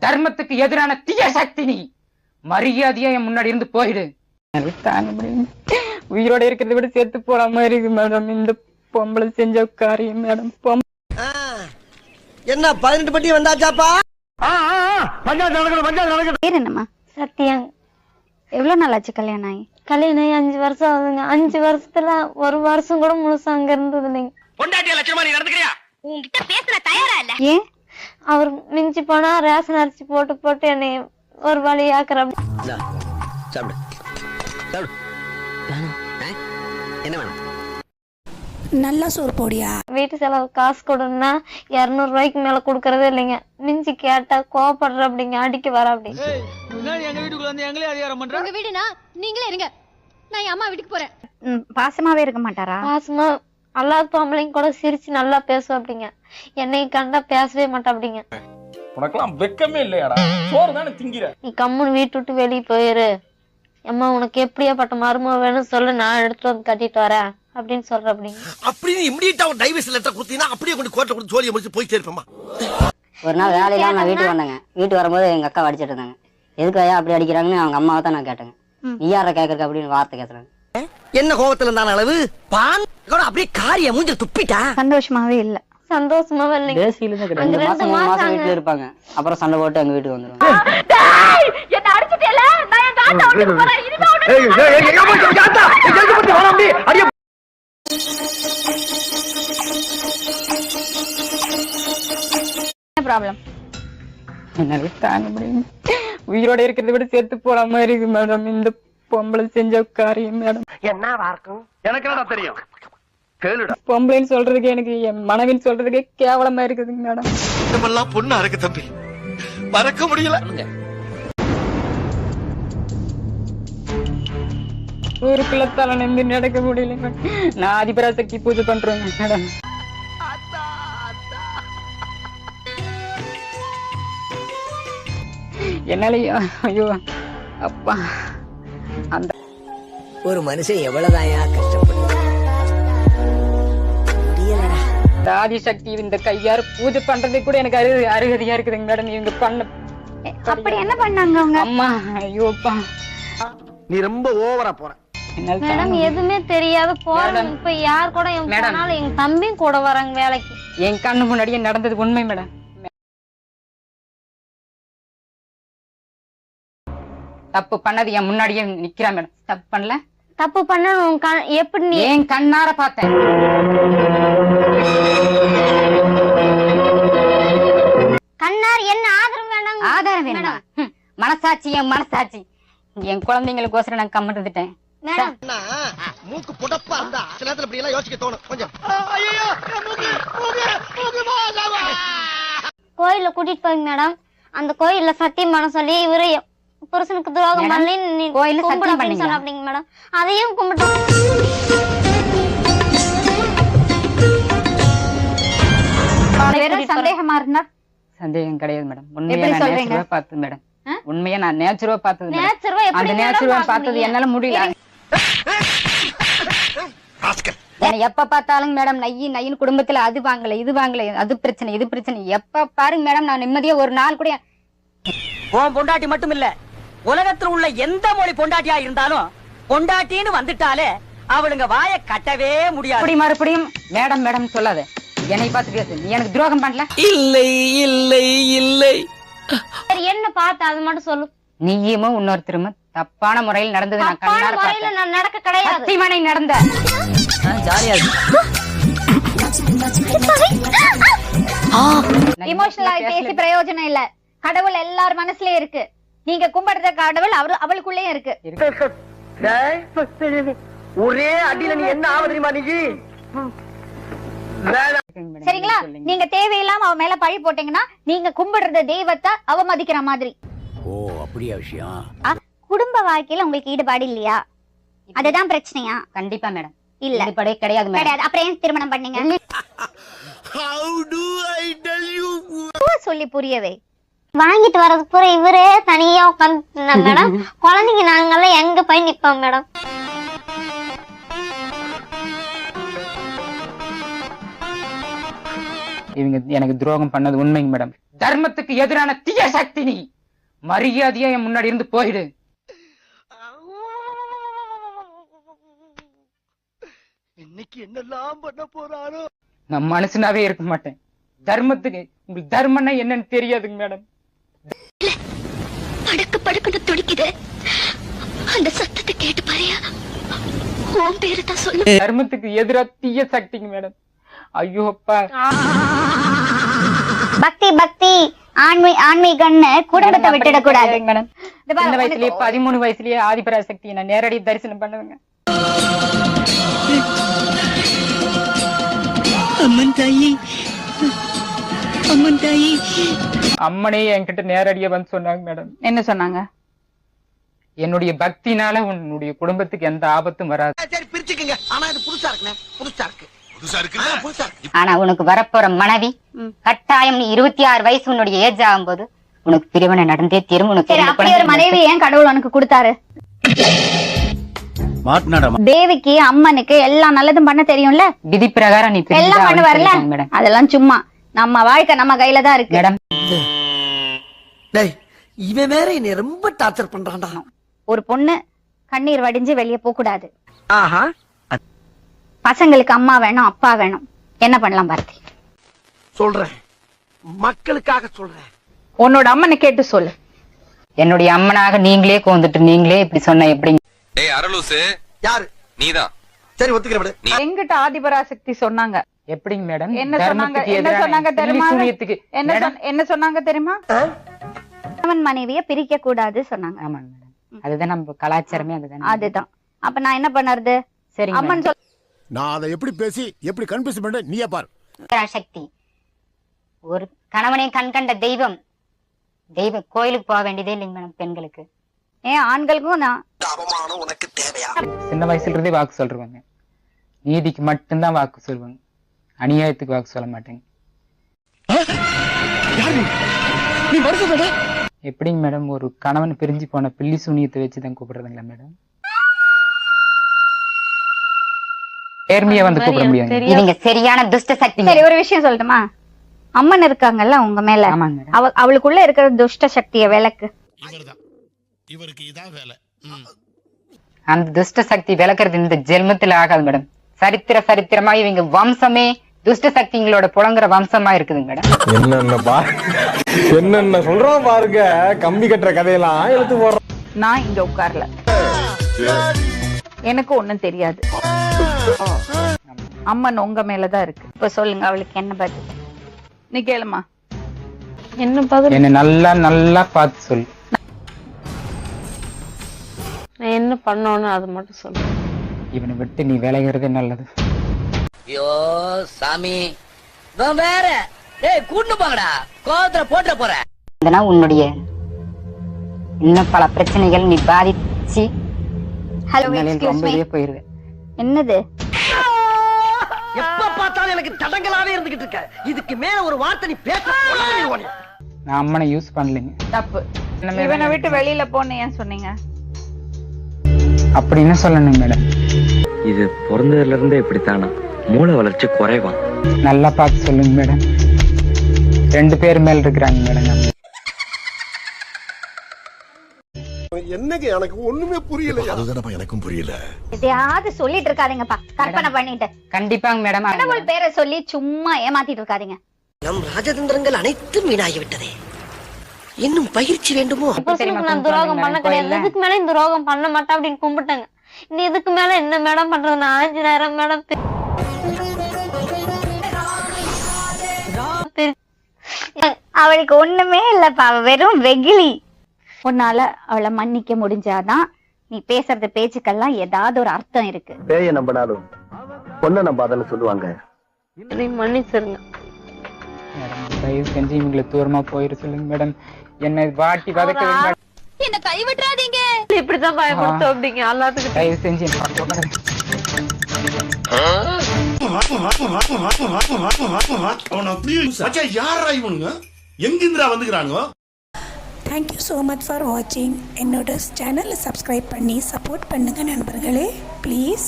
தர்மத்துக்கு எதிரான தீய சக்தி நீ. மரியாதையா என் முன்னாடி இருந்து போயிடு. தாங்க முடியும். உயிரோட இருக்கிறத விட சேர்த்து போற மாதிரி இருக்கு மேடம் இந்த பொம்பளை செஞ்ச காரியம் மேடம். என்ன 18 பட்டி வந்தாச்சாப்பா? பேர் என்னம்மா? சத்யா. எவ்வளவு நாள் ஆச்சு கல்யாணம் ஆகி? கல்யாணம் 5 வருஷம் ஆகுதுங்க. 5 வருஷத்துல 1 வருஷம் கூட முழுசா அங்க இருந்தது இல்லைங்க. உங்ககிட்ட பேசுற தயாரா இல்ல. ஏன்? அவர் மிஞ்சி போனா ரேஷன் அரிசி போட்டு போட்டு என்னை ஒரு வழி ஆக்குற. என்ன வேணும்? நல்லா சோறு போடியா? வீட்டு செலவு காசு கொடுன்னா 200 ரூபாய்க்கு மேல கொடுக்கறதே இல்லைங்க. மிஞ்சி கேட்டா கோவப்படுற அப்படிங்க, அடிக்க வர அப்படிங்க. எங்க வீட்டுக்குள்ள வந்து எங்களே அதிகாரம் பண்ற. உங்க வீடுனா நீங்களே இருங்க, நான் என் அம்மா வீட்டுக்கு போறேன். பாசமாவே இருக்க மாட்டாரா? பாசமா அல்லாத பொம்பளைங்க கூட சிரிச்சு நல்லா பேசும் அப்படிங்க. என்னை கண்டா பேசவே மாட்டா அப்படிங்க. உனக்கெல்லாம் வெக்கமே இல்லையாடா? சோறு தானே திங்கிற. நீ கம்முன்னு வீட்டு விட்டு வெளியே போயிரு. அம்மா உனக்கு எப்படியாப்பட்ட மருமக வேணும் சொல்லு, நான் எடுத்துட்டு வந்து கட்டிட்டு வரேன் அப்படின்னு சொல்ற அப்படிங்க. அப்படியே இமிடியேட்டா ஒரு டைவர்ஸ் லெட்டர் கொடுத்தீங்கன்னா அப்படியே கொண்டு கோர்ட்ல கொடுத்து ஜோலியை முடிச்சு போயிட்டே இருப்பேமா. ஒரு நாள் வேலையில நான் வீட்டுக்கு வந்தேங்க. வீட்டுக்கு வரும்போது எங்க அக்கா அடிச்சிட்டு இருந்தாங்க. எதுக்கு ஐயா அப்படி அடிக்கிறாங்கன்னு அவங்க அம்மாவை தான் நான் கேட்டேங்க. நீ யார கேட்கறக்கு அப்படின்னு வார்த்தை கேட்கறாங்க. என்ன கோபத்துல இருந்தான அளவு பான் கூட அப்படியே காரிய மூஞ்சி துப்பிட்டா. சந்தோஷமாவே இல்ல. சந்தோஷமாவே இல்லைங்க. பேசியில இருந்து அங்க 2 மாசம் வீட்டுல இருப்பாங்க. அப்புறம் சண்டை போட்டு அங்க வீட்டுக்கு வந்துருவாங்க. என்ன அடிச்சிட்டேல, நான் என் தாத்தா வீட்டுக்கு போறேன். இனிமே என்ன ப்ராப்ளம்? என்னால தாங்க முடியும். உயிரோட இருக்கிறத விட சேர்த்து போற மாதிரி இருக்கு மேடம் இந்த பொம்பளை செஞ்ச காரியம் மேடம். என்னவா இருக்கும்? எனக்கு என்னடா தெரியும்? கேளுடா. பொம்பளைன்னு சொல்றதுக்கு எனக்கு என் மனைவின்னு சொல்றதுக்கே கேவலமா இருக்குதுங்க மேடம். இதெல்லாம் பொண்ணா இருக்கு தம்பி, மறக்க முடியல. ஊருக்குள்ள தலை நின்று நடக்க முடியல. நான் அதிபராசக்தி பூஜை பண்றேங்க மேடம். என்னாலயா? ஐயோ அப்பா. அந்த ஒரு மனுஷன் எவ்வளவுதான் கஷ்டப்படுறான். ஆதி சக்தி இந்த கையாறு பூஜை பண்றதுக்கு கூட எனக்கு அருகதையா இருக்குதுங்க மேடம். இவங்க பண்ண அப்படி என்ன பண்ணாங்க அவங்க? அம்மா ஐயோப்பா. நீ ரொம்ப ஓவரா போற. மேடம் எதுவுமே தெரியாத போறேன். இப்ப யார் கூட போனாலும் எங்க தம்பியும் கூட வராங்க வேலைக்கு. என் கண்ணு முன்னாடியே நடந்தது உண்மை மேடம். தப்பு பண்ணது என் முன்னாடியே நிக்கிறான் மேடம். தப்பு பண்ணல. தப்பு பண்ண எப்படி நீ என் கண்ணார பார்த்தேன். கண்ணார் என்ன ஆதாரம் வேண்டாம்? ஆதாரம் வேணுமா? மனசாட்சி என் மனசாட்சி. என் குழந்தைங்களுக்கோசரம் நான் கம்மிட்டுட்டேன். மூக்கு புடப்பா இருந்தா சில நேரத்துல இப்படி எல்லாம் யோசிக்க தோணும் கொஞ்சம். கோயில கூட்டிட்டு போய் மேடம், அந்த கோயில்ல சத்தியம் பண்ண சொல்லி இவரு புருஷனுக்கு துரோகம் பண்ணி கோயில்ல சத்தியம் பண்ணீங்க அப்படிங்க மேடம். அதையும் கும்பிட்டு சந்தேகமா இருந்தா? சந்தேகம் கிடையாது மேடம். உண்மையா பார்த்தது மேடம். உண்மையா நான் நேச்சுரலா பார்த்தது. அந்த நேச்சுரலா பார்த்தது என்னால முடியல. எப்ப பார்த்தாலும் மேடம் நையின் குடும்பத்துல அது வாங்கல இது வாங்கல, அது பிரச்சனை இது பிரச்சனை. எப்ப பாருங்க மேடம் நான் நிம்மதியா ஒரு நாள் கூட. உன் பொண்டாட்டி மட்டும் இல்ல, உலகத்துல உள்ள எந்த மொழி பொண்டாட்டியா இருந்தாலும் பொண்டாட்டின்னு வந்துட்டாலே அவளுங்க வாய கட்டவே முடியாது. மறுபடியும் மேடம் மேடம் சொல்லாத. என்னை பார்த்து பேசு. நீ எனக்கு துரோகம் பண்ணல. இல்லை இல்லை இல்லை. என்ன பார்த்து அது மட்டும் சொல்லு. நீயும் இன்னொருத்தரும் தப்பான முறையில் நடந்தது நான் கண்ணார பார்த்தேன். நான் நடக்க கிடையாது. சத்தியமானை நடந்த ஜாலியா இமோஷனலா பேசி பிரயோஜனம் இல்ல. கடவுள் எல்லார் மனசுலயே இருக்கு. நீங்க கும்பிடுற கடவுள் அவளுக்குள்ளேயும் இருக்கு. ஒரே அடியில நீ என்ன ஆவது தெரியுமா? நீ சரிங்களா? நீங்க தேவையில்லாம அவ மேல பழி போட்டீங்கன்னா நீங்க கும்பிடுற தெய்வத்தை அவமதிக்கிற மாதிரி. ஓ அப்படியா விஷயம்? குடும்ப வாழ்க்கையில உங்களுக்கு ஈடுபாடு இல்லையா? அதுதான் பிரச்சனையா? கண்டிப்பா மேடம். இல்ல ஈடுபாடே கிடையாது மேடம். கிடையாது. அப்புறம் ஏன் திருமணம் பண்ணீங்க? How do I tell you? சொல்லி புரியவே. வாங்கிட்டு வரது பூரா இவரே தனியா உட்காந்து மேடம். குழந்தைங்க நாங்கெல்லாம் எங்க போய் நிப்போம் மேடம். இவங்க எனக்கு துரோகம் பண்ணது உண்மைங்க மேடம். தர்மத்துக்கு எதிரான தீய சக்தி நீ. மரியாதையா என் முன்னாடி இருந்து போயிடு. இன்னைக்கு என்னெல்லாம் பண்ண போறாரோ. நான் மனுஷனாவே இருக்க மாட்டேன். தர்மத்துக்கு உங்களுக்கு தர்மம்னா என்னன்னு தெரியாதுங்க மேடம். படுக்கு படுக்குன்னு துடிக்குது. அந்த சத்தத்தை கேட்டு பாரியா. உன் பேரு தான் சொல்லு. தர்மத்துக்கு எதிராக தீய சக்திங்க மேடம். ஐயோ அப்பா. பக்தி பக்தி ஆன்மீகன்னு குடும்பத்தை விட்டுடக் கூடாது மேடம். இந்த வயசுலயே 13 வயசுலயே ஆதிபராசக்தியை நான் நேரடி தரிசனம் பண்ணுவேங்க. அம்மன் தாயி, அம்மன் தாயி. அம்மனே என்கிட்ட நேரடியா வந்து சொன்னாங்க மேடம். என்ன சொன்னாங்க? என்னுடைய பக்தினால உன்னுடைய குடும்பத்துக்கு எந்த ஆபத்தும் வராது. சரி பிரிச்சுக்கங்க. ஆனா இது புதுசா இருக்குண்ணே. புதுசா இருக்கு. ஆனா உனக்கு வரப்போற மனைவி கட்டாயம் நீ 26 வயசு உன்னுடைய ஏஜ் ஆகும்போது உனக்கு பிரிவினை நடந்தே தீரும். உனக்கு சரி, அப்படி ஒரு மனைவி ஏன் கடவுள் உனக்கு கொடுத்தாரு? தேவிக்கு அம்மனுக்கு எல்லாம் நல்லதும் பண்ண தெரியும்ல. விதி பிரகாரம் நீ எல்லாம் பண்ண வரல மேடம். அதெல்லாம் சும்மா. நம்ம வாழ்க்கை நம்ம கையில தான் இருக்கு மேடம். டேய் இவன் வேற என்னை ரொம்ப டார்ச்சர் பண்றான்டா. ஒரு பொண்ணு கண்ணீர் வடிஞ்சு வெளியே போக கூடாது. ஆஹா. பசங்களுக்கு அம்மா வேணும், அப்பா வேணும். என்ன பண்ணலாம் பாரதி? சொல்றேன், மக்களுக்காக சொல்றேன். உன்னோட அம்மனை கேட்டு சொல்லு. என்னுடைய அம்மனாக நீங்களே கோந்துட்டு நீங்களே இப்படி சொன்ன எப்படி? ஏய் அரலூசு, யாரு? நீதான். சரி ஒத்துக்கிறேன். எங்கிட்ட ஆதிபராசக்தி சொன்னாங்க. எப்படிங்க மேடம்? என்ன சொன்னாங்க? என்ன சொன்னாங்க தெரியுமா? என்ன சொன்னாங்க தெரியுமா? அவன் மனைவிய பிரிக்க கூடாது சொன்னாங்க. ஆமாங்க மேடம். அதுதான் நம்ம கலாச்சாரமே அதுதான். அதுதான். அப்ப நான் என்ன பண்ணறது? சரி அம்மன் சொல். நான் அதை எப்படி பேசி எப்படி கன்ஃபியூஸ் பண்ண நீயே பாரு. சக்தி ஒரு கணவனை கண்கண்ட தெய்வம். கோயிலுக்கு போக வேண்டியதே இல்லைங்க மேடம் பெண்களுக்கு. ஏன் ஆண்களுக்கும் நான் உனக்கு தேவையா? சின்ன வயசுல இருந்தே வாக்கு சொல்றாங்க. நீதிக்கு மட்டும்தான் வாக்கு சொல்லுவாங்க. அநியாயத்துக்கு வாக்கு சொல்ல மாட்டேங்க. எப்படிங்க மேடம் ஒரு கணவன் பிரிஞ்சு போன பில்லி சூனியத்தை வச்சுதான் கூப்பிடுறதுங்களா மேடம்? நேர்மையா வந்து கூப்பிட முடியாது. இவங்க சரியான துஷ்ட சக்தி. சரி, ஒரு விஷயம் சொல்லட்டுமா? அம்மன் இருக்காங்கல்ல உங்க மேல, அவளுக்குள்ள இருக்கிற துஷ்ட சக்திய விளக்கு. இவருக்கு இதான் வேலை. அந்த துஷ்ட சக்தி விளக்குறது இந்த ஜென்மத்துல ஆகாது மேடம். சரித்திரமா இவங்க வம்சமே துஷ்ட சக்திங்களோட புலங்குற வம்சமா இருக்குதுங்க மேடம். என்னென்ன சொல்றோம் பாருங்க. கம்பி கட்டுற கதையெல்லாம் எழுத்து போடுறோம். நான் இங்க உட்கார்ல. எனக்கு ஒண்ணும் தெரியாது. அம்மன் உங்க மேலதான் இருக்கு. இப்ப சொல்லுங்க அவளுக்கு என்ன பதில்? நீ கேளுமா. என்ன பதில்? என்ன நல்லா பார்த்து சொல்லு. நான் என்ன பண்ணோன்னு அது மட்டும் சொல்லு. இவனை விட்டு நீ விலகிறதே நல்லது. ஐயோ சாமி, வேற கூட்டு போங்கடா. கோவத்துல போட்டு போறேன். இதனால் உன்னுடைய இன்னும் பல பிரச்சனைகள் நீ பாதிச்சு ஹலோ, எக்ஸ்கியூஸ் மீ. போயிருவேன். என்னது? எப்ப பார்த்தாலும் எனக்கு தடங்களாவே இருந்துகிட்டு இருக்க. இதுக்கு மேல ஒரு வார்த்தை நீ பேச. நான் அம்மனை யூஸ் பண்ணலைங்க. தப்பு. இவனை விட்டு வெளியில போன்னு ஏன் சொன்னீங்க? அப்படின்னு சொல்லணும் மேடம். இது பிறந்ததுல இருந்தே இப்படித்தானா? மூளை வளர்ச்சி குறைவா? நல்லா பார்த்து சொல்லுங்க மேடம். 2 பேர் மேல இருக்கிறாங்க மேடம். என்னங்க எனக்கு ஒண்ணுமே புரியல. அதுதானப்பா எனக்கும் புரியல. எதையாவது சொல்லிட்டு இருக்காதீங்கப்பா, கற்பனை பண்ணிட்டு. கண்டிப்பாங்க மேடம். கடவுள் பேரை சொல்லி சும்மா ஏமாத்திட்டு இருக்காதீங்க. நம் ராஜதந்திரங்கள் அனைத்தும் வீணாகி விட்டதே. இன்னும் பயிற்சி வேண்டுமோ? நான் துரோகம் பண்ண கிடையாது. இதுக்கு மேல இந்த துரோகம் பண்ண மாட்டேன் அப்படின்னு கும்பிட்டாங்க. இந்த இதுக்கு மேல என்ன மேடம் பண்றது? நான் 5000 மேடம். அவளுக்கு ஒண்ணுமே இல்லப்பா, வெறும் வெகிலி. உன்னால அவளை மன்னிக்க முடிஞ்சாதான் நீ பேசுறது பேச்சுக்கெல்லாம் ஏதாவது ஒரு அர்த்தம் இருக்கு. பேய நம்பினாலும் பொண்ணை நம்பாதன்னு சொல்லுவாங்க. மன்னிச்சிருங்க மேடம். தயவு செஞ்சு இவங்களை தூரமா போயிட சொல்லுங்க மேடம். என்ன வாட்டி வதக்க என்ன கைவிட்டுறாதீங்க. இப்படிதான் பயப்படுத்த அப்படிங்க எல்லாத்துக்கும். தயவு செஞ்சு யாரா இவனுங்க? எங்கிந்திரா வந்துக்கிறானுங்க? தேங்க்யூ ஸோ மச் ஃபார் வாட்சிங். என்னோட சேனலை சப்ஸ்கிரைப் பண்ணி சப்போர்ட் பண்ணுங்க நண்பர்களே, ப்ளீஸ்.